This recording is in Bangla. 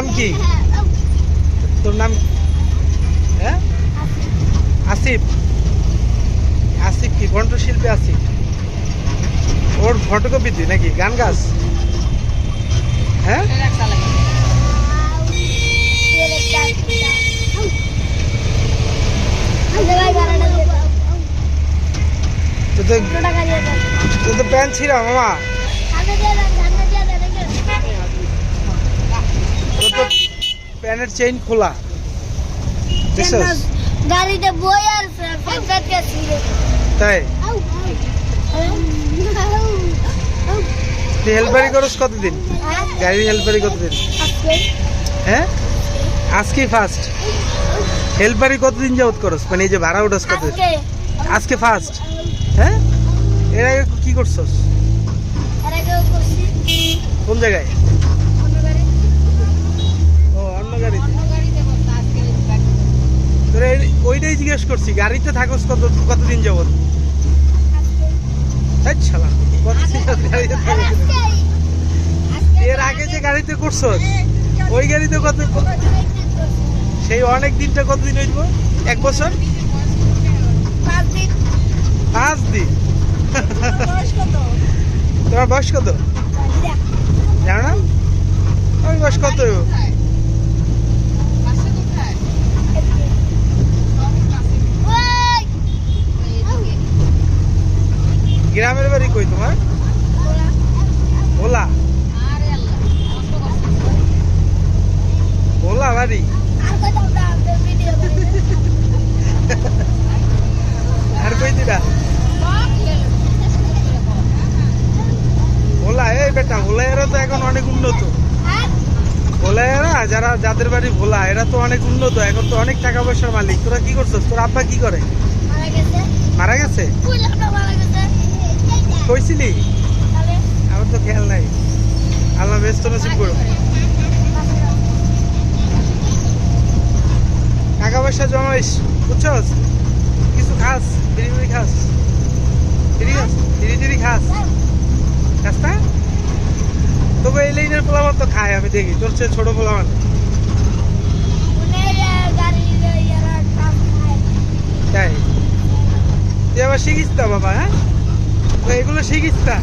নাম কি? তোর নাম হ্যাঁ আসিফ। আসিফ কি কণ্ঠশিল্পী আসিফ? ওর ফটোকপি তুই নাকি গান গাস? হ্যাঁ তুই তো প্যান্ট ছিঁড়া মামা। তোর তো প্যান্টের চেইন খোলা। গাড়িতে বই আর তাই তুই হেল্পারি করস কতদিন? গাড়ির হেল্পারি কতদিন? হ্যাঁ আজকে ফার্স্ট হেল্পারি কতদিন যাবত করস? মানে এই যে ভাড়া উঠাস কতদিন? আজকে ফার্স্ট। হ্যাঁ এর আগে কি করছস? কোন জায়গায়? ও অন্য গাড়িতে। তোরা ওইটাই জিজ্ঞেস করছি গাড়িতে থাকস কতদিন যাবত? এর আগে যে গাড়িতে করছস ওই গাড়িতে কত? সেই অনেক দিনটা কতদিন হইব? 1 বছর? 5 দিন। তোমার বয়স কত জানো না? আমার বয়স কত? গ্রামের বাড়ি কই তোমার? ভোলা। ভোলা বাড়ি। আর কই দিরা? ভোলা। এই বেটা ভোলাইয়েরা তো এখন অনেক উন্নত। ভোলাইয়েরা যাদের বাড়ি ভোলা এরা তো অনেক উন্নত, এখন তো অনেক টাকা পয়সার মালিক। তোরা কি করছিস? তোর আব্বা কি করে? মারা গেছে। কইছিলি? আমার তো খেয়াল নাই। আল্লাহ ব্যস্ত নসিব করো। টাকা পয়সা জমাইস বুঝছস? কিছু খাস, বিড়ি খাস, বিড়ি খাস রাস্তা। তবে এই লাইনের পোলাবার তো খায়, আমি দেখি। তোর চেয়ে ছোট পোলাবার তাই তুই আবার শিখিস তো বাবা। হ্যাঁ এগুলো শিখিস না।